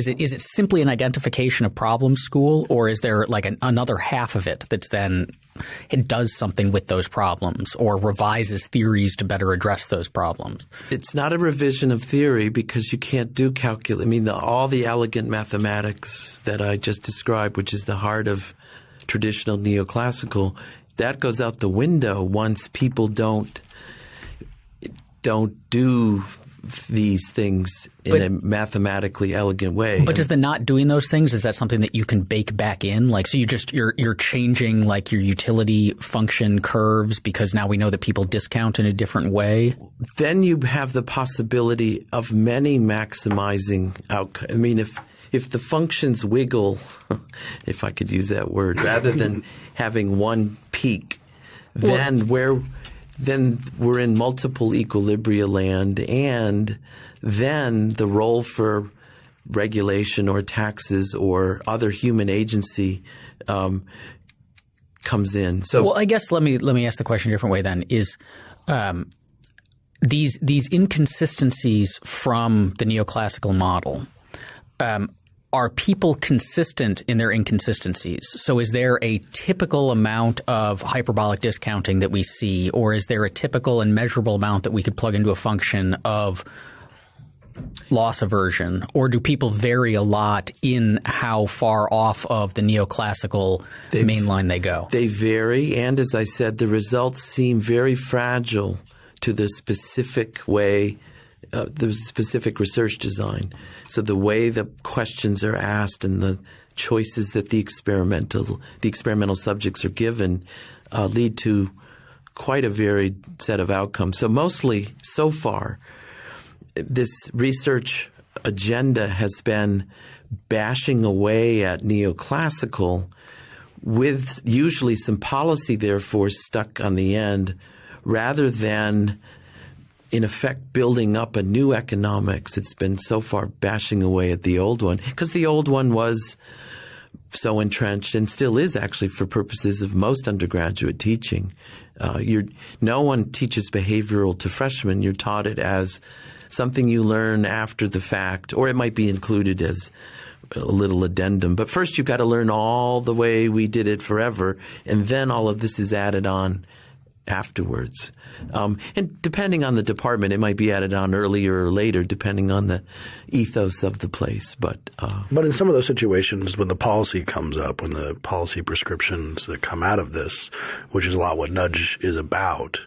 Speaker 2: it simply an identification of problem school, or is there like another half of it that's then it does something with those problems or revises theories to better address those problems?
Speaker 3: It's not a revision of theory because you can't do calculus. I mean, all the elegant mathematics that I just described, which is the heart of traditional neoclassical, that goes out the window once people don't do these things in a mathematically elegant way.
Speaker 2: But does the not doing those things, is that something that you can bake back in? Like, so you're changing like your utility function curves because now we know that people discount in a different way?
Speaker 3: Then you have the possibility of many maximizing outcome. I mean, if the functions wiggle, if I could use that word, rather than having one peak, then we're in multiple equilibria land, and then the role for regulation or taxes or other human agency comes in. So,
Speaker 2: well, I guess let me ask the question a different way. Then is these inconsistencies from the neoclassical model. Are people consistent in their inconsistencies? So is there a typical amount of hyperbolic discounting that we see, or is there a typical and measurable amount that we could plug into a function of loss aversion? Or do people vary a lot in how far off of the neoclassical mainline they go? They
Speaker 3: vary, and as I said, the results seem very fragile to the specific way the specific research design. So the way the questions are asked and the choices that the experimental subjects are given lead to quite a varied set of outcomes. So mostly, so far, this research agenda has been bashing away at neoclassical with usually some policy, therefore, stuck on the end, rather than in effect building up a new economics. It's been so far bashing away at the old one because the old one was so entrenched and still is actually for purposes of most undergraduate teaching. No one teaches behavioral to freshmen. You're taught it as something you learn after the fact, or it might be included as a little addendum. But first you've got to learn all the way we did it forever, and then all of this is added on afterwards. And depending on the department, it might be added on earlier or later, depending on the ethos of the place. But
Speaker 1: in some of those situations, when the policy comes up, when the policy prescriptions that come out of this, which is a lot what Nudge is about,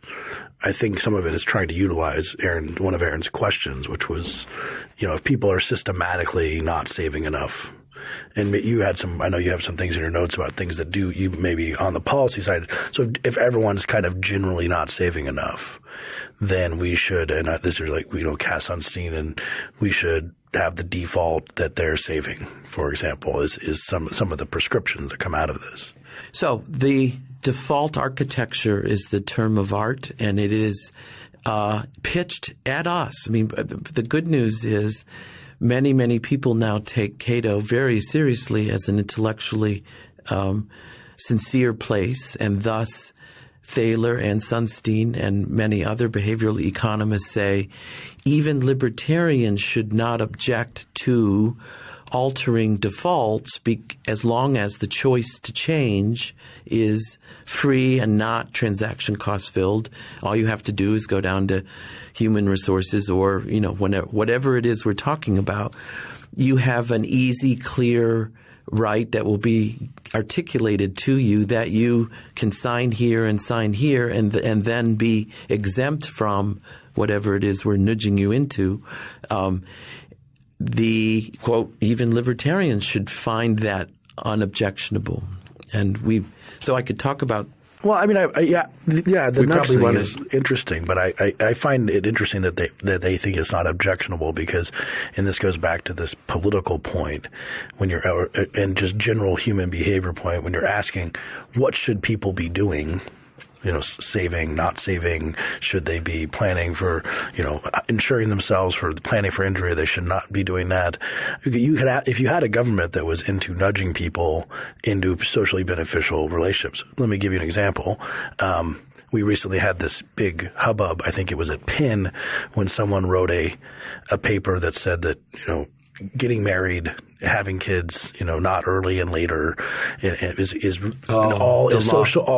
Speaker 1: I think some of it is trying to utilize one of Aaron's questions, which was, if people are systematically not saving enough. And I know you have some things in your notes about things that you maybe on the policy side. So if everyone's kind of generally not saving enough, then we should, and this is like, Cass Sunstein, and we should have the default that they're saving, for example, is some of the prescriptions that come out of this.
Speaker 3: So the default architecture is the term of art, and it is pitched at us. I mean, the good news is many, many people now take Cato very seriously as an intellectually sincere place, and thus Thaler and Sunstein and many other behavioral economists say even libertarians should not object to altering defaults as long as the choice to change is free and not transaction cost filled. All you have to do is go down to human resources or, whatever it is we're talking about. You have an easy, clear right that will be articulated to you that you can sign here and then be exempt from whatever it is we're nudging you into. The quote, even libertarians should find that unobjectionable. And so I could talk about. Well, I mean,
Speaker 1: the nudging one is interesting, but I find it interesting that they think it's not objectionable because, and this goes back to this political point when you're, and just general human behavior point when you're asking what should people be doing. Saving, not saving, should they be planning for, insuring themselves for planning for injury, they should not be doing that. If you had a government that was into nudging people into socially beneficial relationships, let me give you an example. We recently had this big hubbub, I think it was at Penn, when someone wrote a paper that said that, getting married, having kids, not early and later, all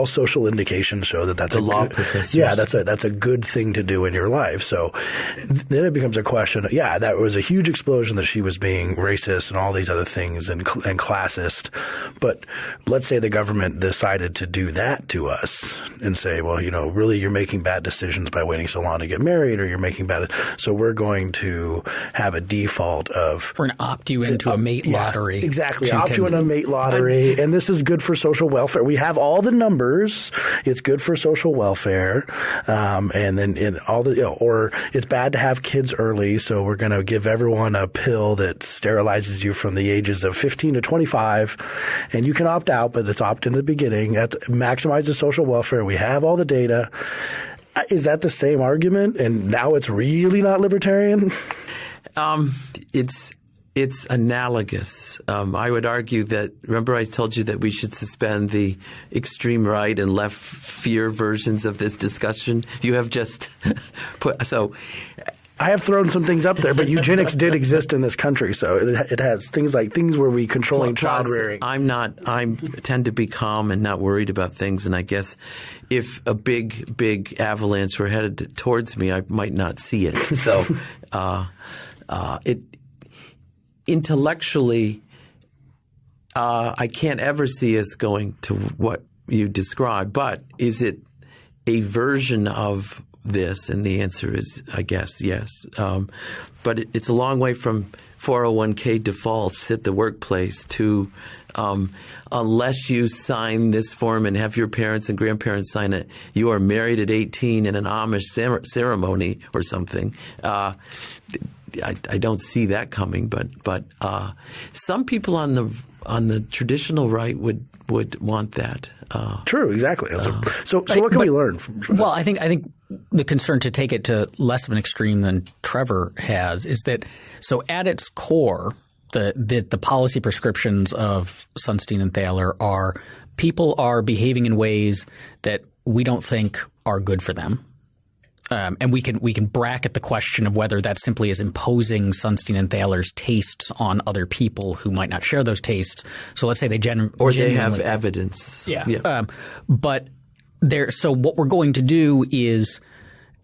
Speaker 1: social indications show that's
Speaker 3: the
Speaker 1: a
Speaker 3: law
Speaker 1: good,
Speaker 3: professors.
Speaker 1: Yeah, that's a good thing to do in your life. So then it becomes a question. Yeah, that was a huge explosion that she was being racist and all these other things and classist. But let's say the government decided to do that to us and say, well, really you're making bad decisions by waiting so long to get married, or you're making bad. So we're going to have a default of
Speaker 2: we're going to opt you into a mate lottery.
Speaker 1: Exactly. Opt you into a mate lottery. And this is good for social welfare. We have all the numbers. It's good for social welfare. And then in all the, or it's bad to have kids early. So we're going to give everyone a pill that sterilizes you from the ages of 15 to 25. And you can opt out, but it's opt in the beginning. That maximizes social welfare. We have all the data. Is that the same argument? And now it's really not libertarian?
Speaker 3: It's analogous. I would argue that, remember I told you that we should suspend the extreme right and left fear versions of this discussion? You have just so.
Speaker 1: I have thrown some things up there, but eugenics did exist in this country, so it has things where we controlling child rearing.
Speaker 3: I tend to be calm and not worried about things, and I guess if a big avalanche were headed towards me, I might not see it. So, intellectually, I can't ever see us going to what you describe, but is it a version of this? And the answer is, I guess, yes. But it's a long way from 401k defaults at the workplace to unless you sign this form and have your parents and grandparents sign it, you are married at 18 in an Amish ceremony or something. I don't see that coming, but some people on the traditional right would want that.
Speaker 1: True, exactly. So what can we learn from that?
Speaker 2: Well, I think the concern, to take it to less of an extreme than Trevor has, is that so at its core, the policy prescriptions of Sunstein and Thaler are people are behaving in ways that we don't think are good for them. And we can bracket the question of whether that simply is imposing Sunstein and Thaler's tastes on other people who might not share those tastes. So let's say they
Speaker 3: they have evidence.
Speaker 2: Yeah. But so what we're going to do is,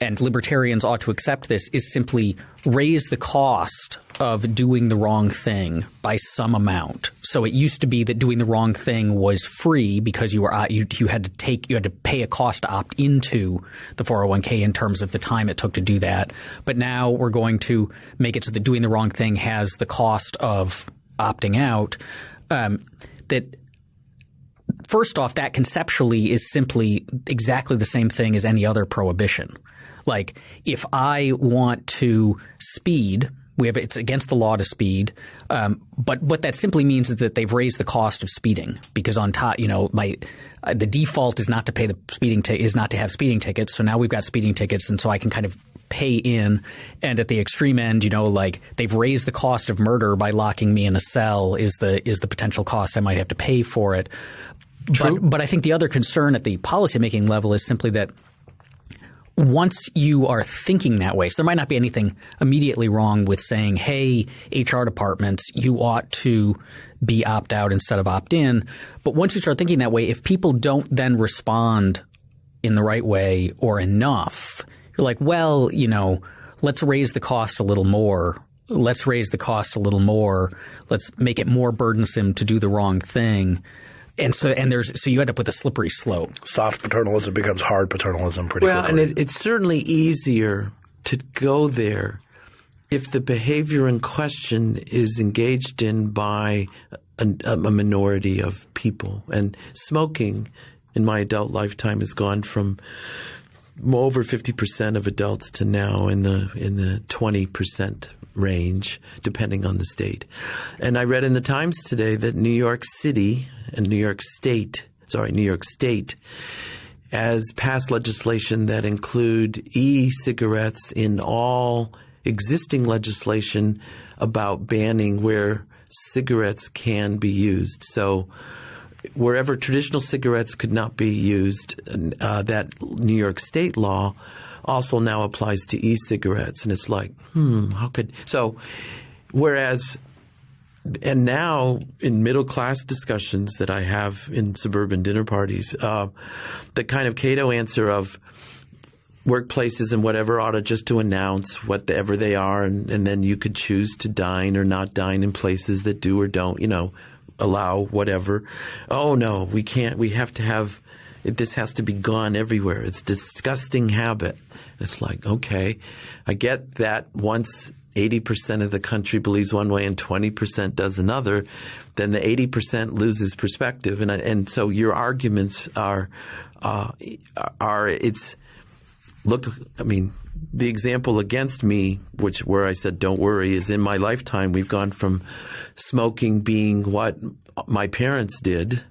Speaker 2: and libertarians ought to accept this, is simply raise the cost of doing the wrong thing by some amount. So it used to be that doing the wrong thing was free because you had to pay a cost to opt into the 401k in terms of the time it took to do that. But now we're going to make it so that doing the wrong thing has the cost of opting out. That first off, that conceptually is simply exactly the same thing as any other prohibition. Like if I want to speed, it's against the law to speed. But what that simply means is that they've raised the cost of speeding because on top, the default is not to pay the is not to have speeding tickets. So now we've got speeding tickets, and so I can kind of pay in. And at the extreme end, they've raised the cost of murder by locking me in a cell is the potential cost I might have to pay for it. But I think the other concern at the policymaking level is simply that once you are thinking that way, so there might not be anything immediately wrong with saying, hey, HR departments, you ought to be opt-out instead of opt-in. But once you start thinking that way, if people don't then respond in the right way or enough, you're like, well, let's raise the cost a little more. Let's raise the cost a little more. Let's make it more burdensome to do the wrong thing. And so you end up with a slippery slope.
Speaker 1: Soft paternalism becomes hard paternalism pretty quickly.
Speaker 3: Well, and it's certainly easier to go there if the behavior in question is engaged in by a minority of people. And smoking in my adult lifetime has gone from over 50% of adults to now in the 20% range, depending on the state. And I read in the Times today that New York State has passed legislation that include e-cigarettes in all existing legislation about banning where cigarettes can be used. So wherever traditional cigarettes could not be used, that New York State law also now applies to e-cigarettes. And it's like, how could – so whereas – and now in middle-class discussions that I have in suburban dinner parties, the kind of Cato answer of workplaces and whatever ought to just to announce whatever they are, and then you could choose to dine or not dine in places that do or don't, allow whatever. Oh, no, we can't. We have to have – this has to be gone everywhere. It's a disgusting habit. It's like, okay, I get that once 80% of the country believes one way and 20% does another, then the 80% loses perspective. And so your arguments are it's – look, I mean, the example against me, where I said don't worry, is in my lifetime we've gone from smoking being what my parents did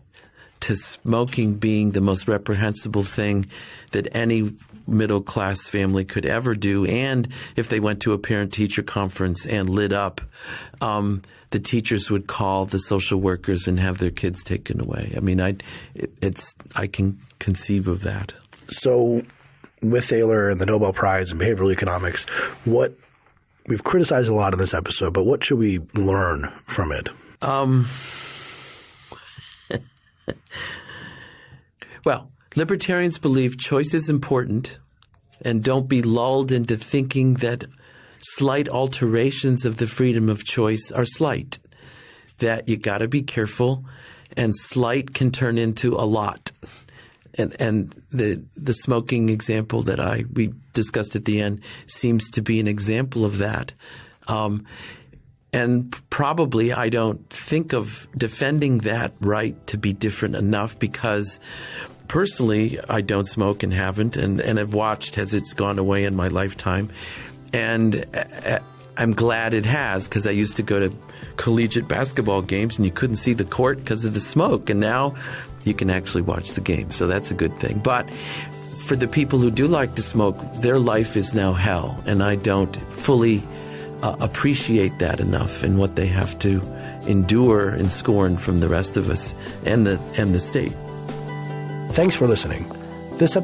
Speaker 3: to smoking being the most reprehensible thing that any middle-class family could ever do. And if they went to a parent-teacher conference and lit up, the teachers would call the social workers and have their kids taken away. I mean, I can conceive of that.
Speaker 1: So with Thaler and the Nobel Prize in behavioral economics, we've criticized a lot in this episode, but what should we learn from it?
Speaker 3: Well, libertarians believe choice is important, and don't be lulled into thinking that slight alterations of the freedom of choice are slight, that you got to be careful, and slight can turn into a lot. And the smoking example that we discussed at the end seems to be an example of that. And probably I don't think of defending that right to be different enough because personally I don't smoke and haven't and have watched as it's gone away in my lifetime. And I'm glad it has because I used to go to collegiate basketball games and you couldn't see the court because of the smoke. And now you can actually watch the game. So that's a good thing. But for the people who do like to smoke, their life is now hell. And I don't fully appreciate that enough in what they have to endure and scorn from the rest of us and the state.
Speaker 1: Thanks for listening. This